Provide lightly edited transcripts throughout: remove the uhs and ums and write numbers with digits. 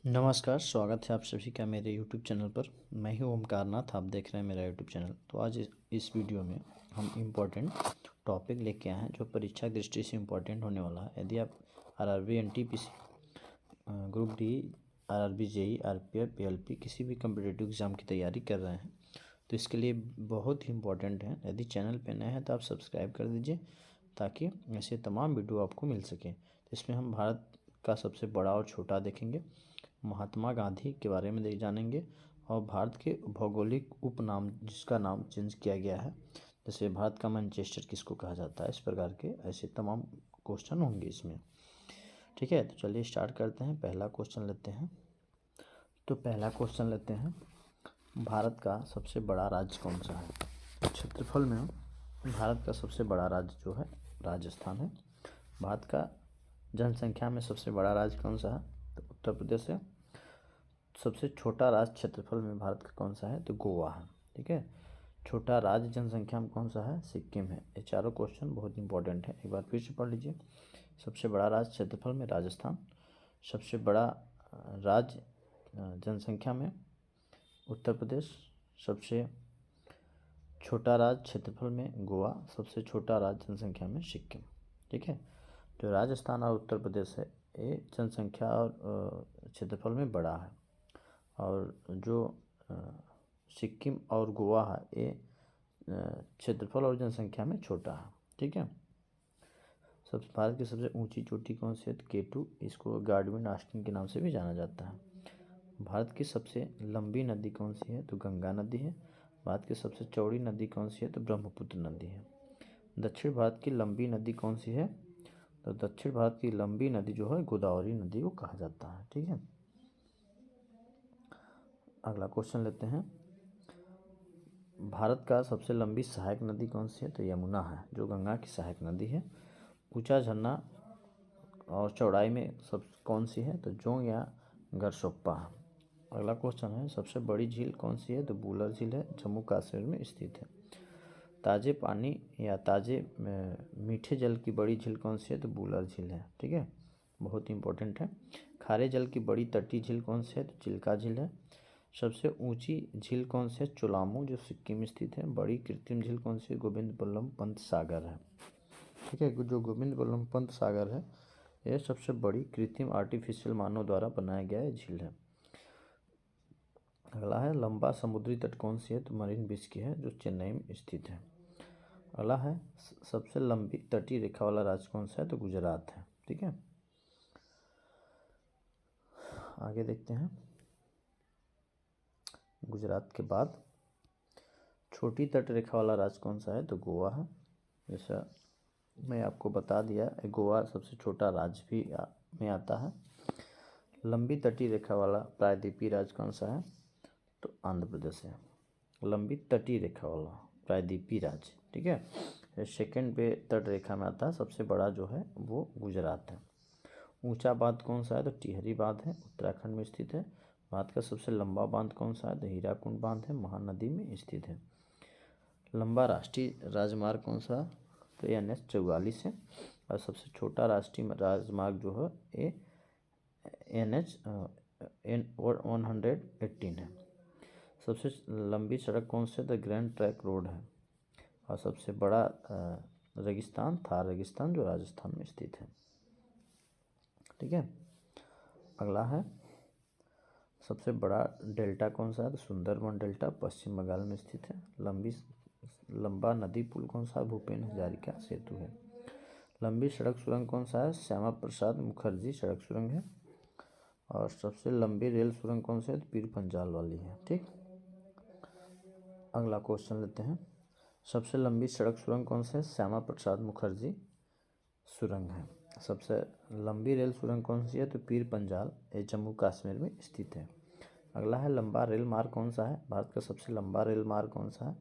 नमस्कार, स्वागत है आप सभी का मेरे YouTube चैनल पर। मैं ही ओमकार नाथ, आप देख रहे हैं मेरा YouTube चैनल। तो आज इस वीडियो में हम इम्पोर्टेंट टॉपिक लेके आए हैं जो परीक्षा दृष्टि से इम्पोर्टेंट होने वाला है। यदि आप RRB, NTPC, group D, RRB, JE, RPF, PLP किसी भी कम्पिटिटिव एग्ज़ाम की तैयारी कर रहे हैं तो इसके लिए बहुत ही इम्पोर्टेंट है। यदि चैनल पर नए हैं तो आप सब्सक्राइब कर दीजिए ताकि ऐसे तमाम वीडियो आपको मिल सके। तो इसमें हम भारत का सबसे बड़ा और छोटा देखेंगे, महात्मा गांधी के बारे में जानेंगे और भारत के भौगोलिक उपनाम जिसका नाम चेंज किया गया है, जैसे भारत का मैनचेस्टर किसको कहा जाता है, इस प्रकार के ऐसे तमाम क्वेश्चन होंगे इसमें। ठीक है, तो चलिए स्टार्ट करते हैं। पहला क्वेश्चन लेते हैं। तो पहला क्वेश्चन लेते हैं, भारत का सबसे बड़ा राज्य कौन सा है? क्षेत्रफल में भारत का सबसे बड़ा राज्य जो है राजस्थान है। भारत का जनसंख्या में सबसे बड़ा राज्य कौन सा है? तो उत्तर प्रदेश है। सबसे छोटा राज्य क्षेत्रफल में भारत का कौन सा है? तो गोवा है। ठीक है, छोटा राज्य जनसंख्या में कौन सा है? सिक्किम है। ये चारों क्वेश्चन बहुत इंपॉर्टेंट है, एक बार फिर से पढ़ लीजिए। सबसे बड़ा राज्य क्षेत्रफल में राजस्थान, सबसे बड़ा राज्य जनसंख्या में उत्तर प्रदेश, सबसे छोटा राज्य क्षेत्रफल में गोवा, सबसे छोटा राज्य जनसंख्या में सिक्किम। ठीक है, जो राजस्थान और उत्तर प्रदेश है ये जनसंख्या और क्षेत्रफल में बड़ा है, और जो सिक्किम और गोवा है ये क्षेत्रफल और जनसंख्या में छोटा है। ठीक है, सब भारत की सबसे ऊंची चोटी कौन सी है? तो K2, इसको गार्डविन आस्टिन के नाम से भी जाना जाता है। भारत की सबसे लंबी नदी कौन सी है? तो गंगा नदी है। भारत की सबसे चौड़ी नदी कौन सी है? तो ब्रह्मपुत्र नदी है। दक्षिण भारत की लंबी नदी कौन सी है? तो दक्षिण भारत की लंबी नदी जो है गोदावरी नदी को कहा जाता है। ठीक है, अगला क्वेश्चन लेते हैं। भारत का सबसे लंबी सहायक नदी कौन सी है? तो यमुना है, जो गंगा की सहायक नदी है। ऊंचा झरना और चौड़ाई में सब कौन सी है? तो जोंग या गरसोप्पा है। अगला क्वेश्चन है, सबसे बड़ी झील कौन सी है? तो बूलर झील है, जम्मू कश्मीर में स्थित है। ताजे पानी या ताजे मीठे जल की बड़ी झील कौन सी है? तो बूलर झील है। ठीक है, बहुत इंपॉर्टेंट है। खारे जल की बड़ी तटीय झील कौन सी है? तो चिल्का झील है। सबसे ऊंची झील कौन सी है? चोलामू, जो सिक्किम में स्थित है। बड़ी कृत्रिम झील कौन सी है? गोविंद बल्लभ पंत सागर है। ठीक है, जो गोविंद बल्लभ पंत सागर है यह सबसे बड़ी कृत्रिम आर्टिफिशियल मानव द्वारा बनाया गया झील है। अगला है, लंबा समुद्री तट कौन सी है? तो मरीन बीच की है, जो चेन्नई में स्थित है। अगला है, सबसे लंबी तटीय रेखा वाला राज्य कौन सा है? तो गुजरात है। ठीक है, आगे देखते हैं। गुजरात के बाद छोटी तट रेखा वाला राज्य कौन सा है? तो गोवा है। जैसा मैं आपको बता दिया, गोवा सबसे छोटा राज्य भी में आता है। लंबी तटीय रेखा वाला प्रायद्वीपीय राज्य कौन सा है? तो आंध्र प्रदेश है, लंबी तटीय रेखा वाला प्रायद्वीपीय राज्य। ठीक है, सेकंड पे तट रेखा में आता है। सबसे बड़ा जो है वो गुजरात है। ऊंचा बांध कौन सा है? तो टिहरी बांध है, उत्तराखंड में स्थित है। भारत का सबसे लंबा बांध कौन सा है? तो हीराकुंड बांध है, महानदी में स्थित है। लंबा राष्ट्रीय राजमार्ग कौन सा? तो NH-44 है। और सबसे छोटा राष्ट्रीय राजमार्ग जो है ये NH-118 है। सबसे लंबी सड़क कौन सी है? तो ग्रैंड ट्रैंक रोड है। और सबसे बड़ा रेगिस्तान थार रेगिस्तान, जो राजस्थान में स्थित है। ठीक है, अगला है, सबसे बड़ा डेल्टा कौन सा है? तो सुंदरबन डेल्टा पश्चिम बंगाल में स्थित है। लंबा नदी पुल कौन सा? भूपेन हजारिका सेतु है। लंबी सड़क सुरंग कौन सा है? श्यामा प्रसाद मुखर्जी सड़क सुरंग है। और सबसे लंबी रेल सुरंग कौन सी है? तो पीर पंजाल वाली है। ठीक, अगला क्वेश्चन लेते हैं। सबसे लंबी सड़क सुरंग कौन सी है? श्यामा प्रसाद मुखर्जी सुरंग है। सबसे लंबी रेल सुरंग कौन सी है? तो पीर पंजाल, ये जम्मू कश्मीर में स्थित है। अगला है, लंबा रेल मार्ग कौन सा है? भारत का सबसे लंबा रेल मार्ग कौन सा है?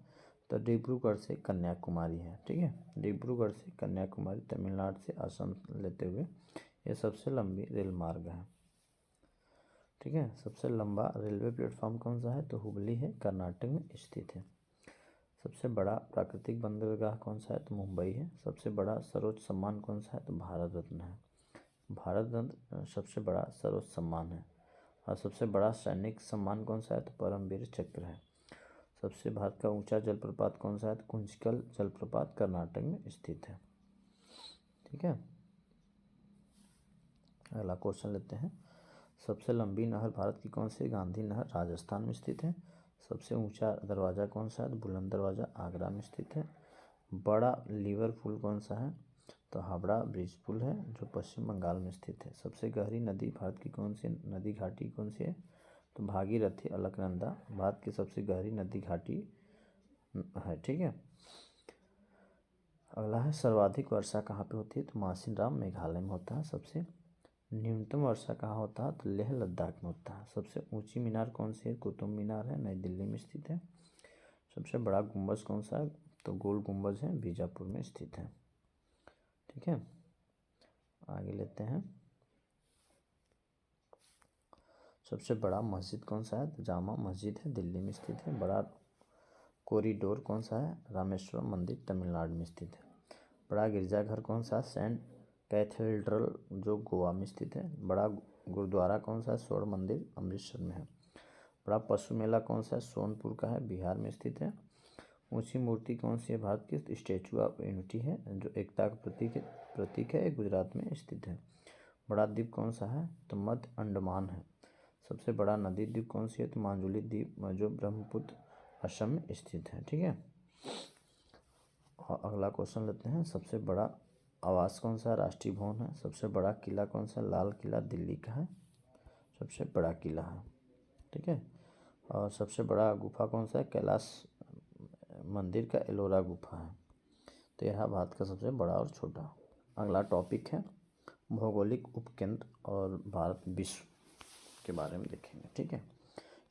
तो डिब्रूगढ़ से कन्याकुमारी है। ठीक है, डिब्रूगढ़ से कन्याकुमारी, तमिलनाडु से असम लेते हुए ये सबसे लंबी रेल मार्ग है। ठीक है, सबसे लंबा रेलवे प्लेटफॉर्म कौन सा है? तो हुबली है, कर्नाटक में स्थित है। सबसे बड़ा प्राकृतिक बंदरगाह कौन सा है? तो मुंबई है। सबसे बड़ा सर्वोच्च सम्मान कौन सा है? तो भारत रत्न है। भारत रत्न सबसे बड़ा सर्वोच्च सम्मान है। और सबसे बड़ा सैनिक सम्मान कौन सा है? तो परमवीर चक्र है। सबसे भारत का ऊंचा जलप्रपात कौन सा है? तो कुंचिकल जलप्रपात कर्नाटक में स्थित है। ठीक है, अगला क्वेश्चन लेते हैं। सबसे लंबी नहर भारत की कौन सी है? गांधी नहर राजस्थान में स्थित है। सबसे ऊंचा दरवाज़ा कौन सा है? तो बुलंद दरवाज़ा आगरा में स्थित है। बड़ा लीवर पुल कौन सा है? तो हावड़ा ब्रिज पुल है, जो पश्चिम बंगाल में स्थित है। सबसे गहरी नदी भारत की कौन सी नदी घाटी कौन सी है? तो भागीरथी अलकनंदा भारत की सबसे गहरी नदी घाटी है। ठीक है, अगला है सर्वाधिक वर्षा कहाँ पे होती है? तो मासिनराम मेघालय में होता है। सबसे न्यूनतम वर्षा कहाँ होता है? तो लेह लद्दाख में होता है। सबसे ऊंची मीनार कौन सी है? कुतुब मीनार है, नई दिल्ली में स्थित है। सबसे बड़ा गुंबज कौन सा है? तो गोल गुंबज है, बीजापुर में स्थित है। ठीक है, आगे लेते हैं। सबसे बड़ा मस्जिद कौन सा है? तो जामा मस्जिद है, दिल्ली में स्थित है। बड़ा कॉरिडोर कौन सा है? रामेश्वरम मंदिर तमिलनाडु में स्थित है। बड़ा गिरजाघर कौन सा? सेंट कैथेड्रल, जो गोवा में स्थित है। बड़ा गुरुद्वारा कौन सा है? स्वर्ण मंदिर अमृतसर में है। बड़ा पशु मेला कौन सा है? सोनपुर का है, बिहार में स्थित है। ऊंची मूर्ति कौन सी है भारत की? स्टैचू ऑफ यूनिटी है, जो एकता का प्रतीक है, गुजरात में स्थित है। बड़ा द्वीप कौन सा है? तो मध्य अंडमान है। सबसे बड़ा नदी द्वीप कौन सी है? तो मांजुली द्वीप, जो ब्रह्मपुत्र असम में स्थित है। ठीक है, और अगला क्वेश्चन लेते हैं। सबसे बड़ा आवास कौन सा है? राष्ट्रीय भवन है। सबसे बड़ा किला कौन सा है? लाल किला दिल्ली का है, सबसे बड़ा किला है। ठीक है, और सबसे बड़ा गुफा कौन सा है? कैलाश मंदिर का एलोरा गुफा है। तो यह भारत का सबसे बड़ा और छोटा। अगला टॉपिक है भौगोलिक उपकेंद्र और भारत विश्व के बारे में देखेंगे। ठीक है,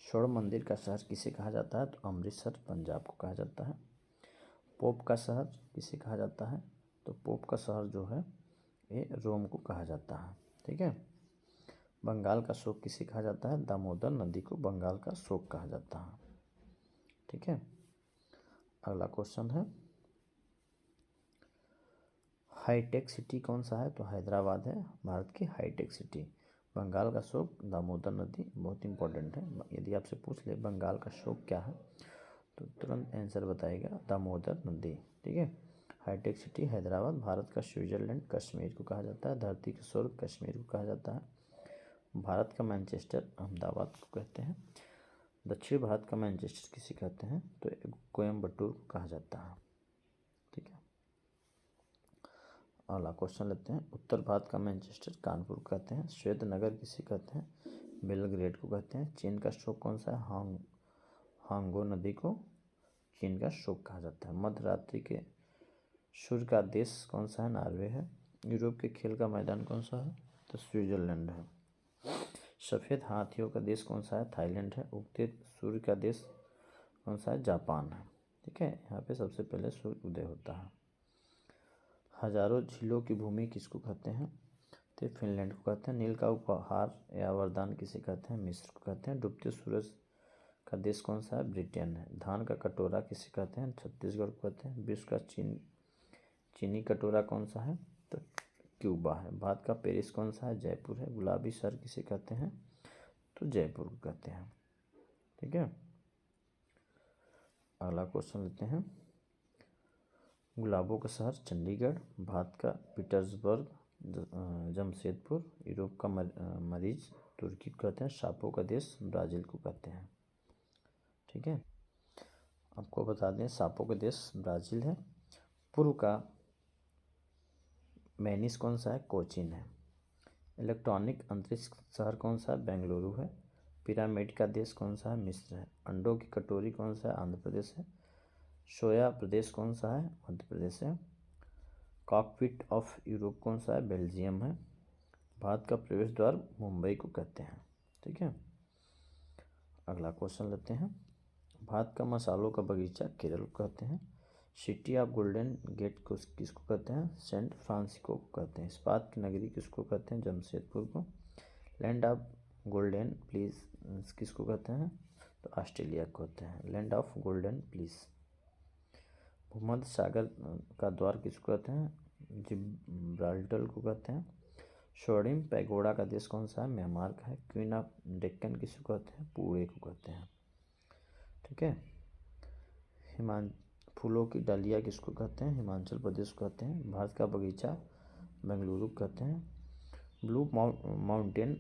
स्वर्ण मंदिर का शहर किसे कहा जाता है? तो अमृतसर पंजाब को कहा जाता है। पोप का शहर किसे कहा जाता है? तो पोप का शहर जो है ये रोम को कहा जाता है। ठीक है, बंगाल का शोक किसे कहा जाता है? दामोदर नदी को बंगाल का शोक कहा जाता है। ठीक है, अगला क्वेश्चन है हाईटेक सिटी कौन सा है? तो हैदराबाद है भारत की हाईटेक सिटी। बंगाल का शोक दामोदर नदी, बहुत इंपॉर्टेंट है। यदि आपसे पूछ ले बंगाल का शोक क्या है, तो तुरंत आंसर बताएगा दामोदर नदी। ठीक है, हाईटेक सिटी हैदराबाद। भारत का स्विट्जरलैंड कश्मीर को कहा जाता है। धरती का स्वर्ग कश्मीर को कहा जाता है। भारत का मैनचेस्टर अहमदाबाद को कहते हैं। दक्षिण भारत का मैनचेस्टर किसे कहते हैं? तो कोयम्बटूर को कहा जाता है। ठीक है, अगला क्वेश्चन लेते हैं। उत्तर भारत का मैनचेस्टर कानपुर को कहते हैं। श्वेत नगर किसे कहते हैं? बेलग्रेड को कहते हैं। चीन का शोक कौन सा है? हांगो नदी को चीन का शोक कहा जाता है। मध्य रात्रि के सूर्य का देश कौन सा है? नॉर्वे है। यूरोप के खेल का मैदान कौन सा है? तो स्विट्जरलैंड है। सफ़ेद हाथियों का देश कौन सा है? थाईलैंड है। उगते सूर्य का देश कौन सा है? जापान है। ठीक है, यहाँ पे सबसे पहले सूर्य उदय होता है। हजारों झीलों की भूमि किसको कहते हैं? तो फिनलैंड को कहते हैं। नील का उपहार या वरदान किसे कहते हैं? मिस्र को कहते हैं। डूबते सूरज का देश कौन सा है? ब्रिटेन है। धान का कटोरा किसे कहते हैं? छत्तीसगढ़ को कहते हैं। विश्व का चीनी कटोरा कौन सा है? तो क्यूबा है। भारत का पेरिस कौन सा है? जयपुर है। गुलाबी शहर किसे कहते हैं? तो जयपुर को कहते हैं। ठीक है, अगला क्वेश्चन लेते हैं। गुलाबों का शहर चंडीगढ़। भारत का पीटर्सबर्ग, जमशेदपुर। यूरोप का मरीज तुर्की को कहते हैं। सांपों का देश ब्राज़ील को कहते हैं। ठीक है, आपको बता दें सांपों का देश ब्राज़ील है। पूर्व का वेनिस कौन सा है? कोचीन है। इलेक्ट्रॉनिक अंतरिक्ष शहर कौन सा है? बेंगलुरु है। पिरामिड का देश कौन सा है? मिस्र है। अंडों की कटोरी कौन सा है? आंध्र प्रदेश है। सोया प्रदेश कौन सा है? मध्य प्रदेश है। कॉकपिट ऑफ यूरोप कौन सा है? बेल्जियम है। भारत का प्रवेश द्वार मुंबई को कहते हैं। ठीक है, अगला क्वेश्चन लेते हैं। भारत का मसालों का बगीचा केरल को कहते हैं। सिटी ऑफ गोल्डन गेट को किसको कहते हैं? सेंट फ्रांसिस्को को कहते हैं। इस्पात की नगरी किसको कहते हैं? जमशेदपुर को। लैंड ऑफ गोल्डन प्लीज किसको कहते हैं? तो ऑस्ट्रेलिया को कहते हैं। Land of golden please. भूमध्य सागर का द्वार किसको कहते हैं? जिब्राल्टर को कहते हैं। स्वर्णिम पैगोडा का देश कौन सा है? म्यांमार का है। क्वीन ऑफ डेक्कन किसको कहते हैं? पूरे को कहते हैं। ठीक है। फूलों की डालिया किसको कहते हैं? हिमाचल प्रदेश को कहते हैं। भारत का बगीचा बेंगलुरु कहते हैं। ब्लू माउंटेन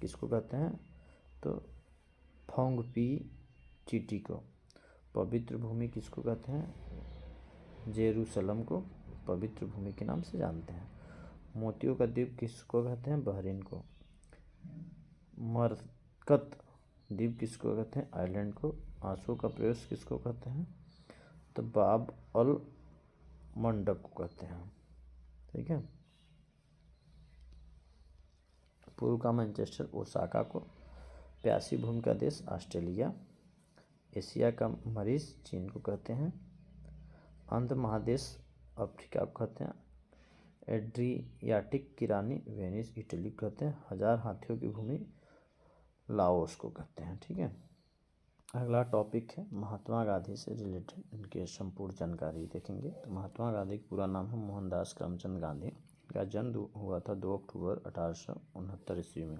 किसको कहते हैं? तो फोंगपी चीटी को। पवित्र भूमि किसको कहते हैं? जेरूसलम को पवित्र भूमि के नाम से जानते हैं। मोतियों का द्वीप किसको कहते हैं? बहरीन को। मरकत द्वीप किसको कहते हैं? आइलैंड को। आंसू का प्रवेश किसको कहते हैं? तो बाब अल मंडब को कहते हैं। ठीक है। पूर्व का मैनचेस्टर ओसाका को। प्यासी भूमि का देश ऑस्ट्रेलिया। एशिया का मरीज चीन को कहते हैं। अंध महादेश अफ्रीका को कहते हैं। एड्रियाटिक की रानी वेनिस इटली को कहते हैं। 1000 हाथियों की भूमि लाओस को कहते हैं। ठीक है। अगला टॉपिक है महात्मा गांधी से रिलेटेड इनके संपूर्ण जानकारी देखेंगे। तो महात्मा गांधी का पूरा नाम है मोहनदास करमचंद गांधी। का जन्म हुआ था 2 अक्टूबर 1869 ईस्वी में।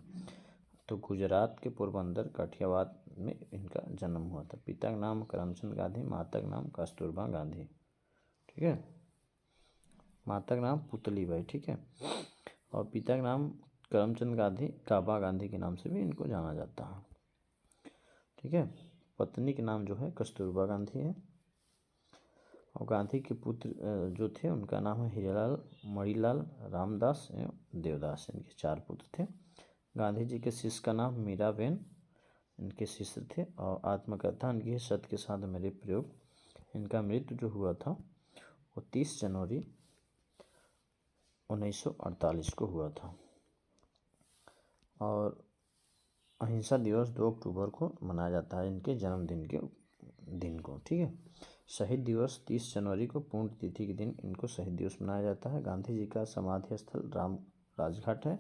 तो गुजरात के पोरबंदर काठियावाड़ में इनका जन्म हुआ था। पिता का नाम करमचंद गांधी, माता का नाम कस्तूरबा गांधी। ठीक है। माता का नाम पुतलीबाई। ठीक है। और पिता का नाम करमचंद गांधी, काबा गांधी के नाम से भी इनको जाना जाता है। ठीक है। पत्नी के नाम जो है कस्तूरबा गांधी है। और गांधी के पुत्र जो थे उनका नाम है हीरालाल, मणिलाल, रामदास एवं देवदास। इनके 4 पुत्र थे। गांधी जी के शिष्य का नाम मीराबेन इनके शिष्य थे। और आत्मकथा इनकी है सत्य के साथ मेरे प्रयोग। इनका मृत्यु जो हुआ था वो 30 जनवरी 1948 को हुआ था। और अहिंसा दिवस 2 अक्टूबर को मनाया जाता है इनके जन्मदिन के दिन को। ठीक है। शहीद दिवस 30 जनवरी को पूर्ण तिथि के दिन इनको शहीद दिवस मनाया जाता है। गांधी जी का समाधि स्थल राम राजघाट है।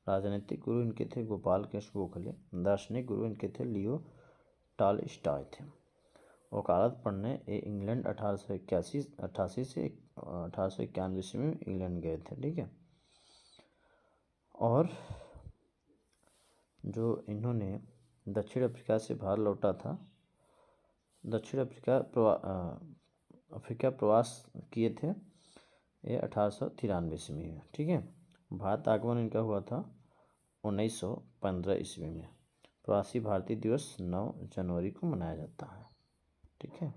राजनीतिक गुरु इनके थे गोपाल कृष्ण गोखले। दार्शनिक गुरु इनके थे लियो टॉलस्टॉय थे। वकालत पढ़ने ये इंग्लैंड 1888 से 1891 ईस्वी में इंग्लैंड गए थे। ठीक है। और जो इन्होंने दक्षिण अफ्रीका से बाहर लौटा था, दक्षिण अफ्रीका प्रवास किए थे ये 1893 ईस्वी में। ठीक है। भारत आगमन इनका हुआ था 1915 ईस्वी में। प्रवासी भारतीय दिवस 9 जनवरी को मनाया जाता है। ठीक है।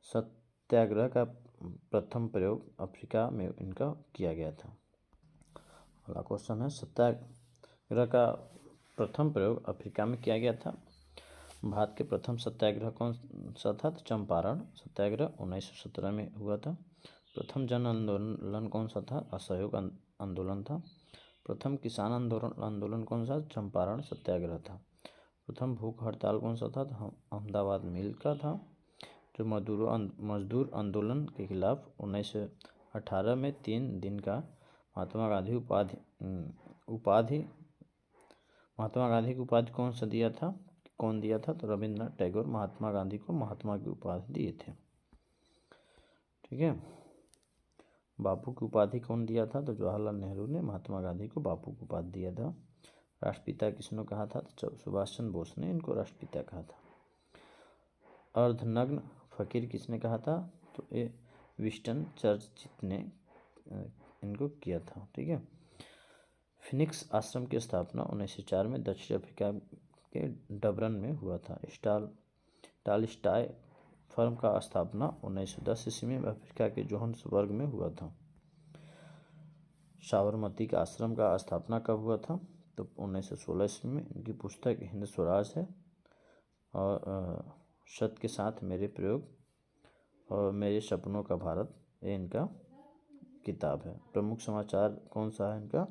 सत्याग्रह का प्रथम प्रयोग अफ्रीका में इनका किया गया था। अगला क्वेश्चन है सत्याग्रह का प्रथम प्रयोग अफ्रीका में किया गया था। भारत के प्रथम सत्याग्रह कौन सा था? तो चंपारण सत्याग्रह 1917 में हुआ था। प्रथम जन आंदोलन कौन सा था? असहयोग आंदोलन था। प्रथम किसान आंदोलन कौन सा? चंपारण सत्याग्रह था। प्रथम भूख हड़ताल कौन सा था? तो अहमदाबाद मिल का था। जो मजदूर आंदोलन के खिलाफ 1918 में 3 दिन का महात्मा गांधी की उपाधि कौन दिया था? तो रविंद्रनाथ टैगोर महात्मा गांधी को महात्मा की उपाधि दिए थे। ठीक है। बापू की उपाधि कौन दिया था? तो जवाहरलाल नेहरू ने महात्मा गांधी को बापू की उपाधि दिया था। राष्ट्रपिता किसने कहा था? तो सुभाष चंद्र बोस ने इनको राष्ट्रपिता कहा था। अर्धनग्न फकीर किसने कहा था? तो ये विंस्टन चर्चिल ने इनको किया था। ठीक है। फिनिक्स आश्रम की स्थापना 1904 में दक्षिण अफ्रीका के डबरन में हुआ था। टॉलस्टॉय फर्म का स्थापना 1910 ईस्वी में अफ्रीका के जोहान्सबर्ग में हुआ था। साबरमती का आश्रम का स्थापना कब हुआ था? तो 1916 ईस्वी में। इनकी पुस्तक हिंद स्वराज है। और सत्य के साथ मेरे प्रयोग और मेरे सपनों का भारत ये इनका किताब है। प्रमुख समाचार कौन सा है इनका?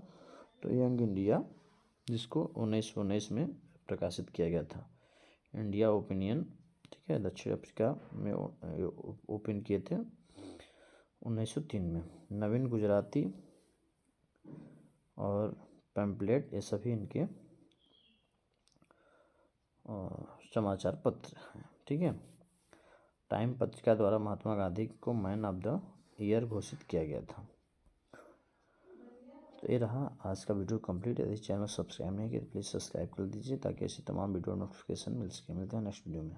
तो यंग इंडिया, जिसको 1919 में प्रकाशित किया गया था। इंडिया ओपिनियन, ठीक है, दक्षिण अफ्रीका में ओपन किए थे 1903 में। नवीन गुजराती और पैम्पलेट ये सभी इनके समाचार पत्र हैं। ठीक है। टाइम पत्रिका द्वारा महात्मा गांधी को मैन ऑफ द ईयर घोषित किया गया था। तो ये रहा आज का वीडियो कंप्लीट। यदि चैनल सब्सक्राइब नहीं किया तो प्लीज़ सब्सक्राइब कर दीजिए ताकि ऐसी तमाम वीडियो नोटिफिकेशन मिल सके। मिलते हैं नेक्स्ट वीडियो में।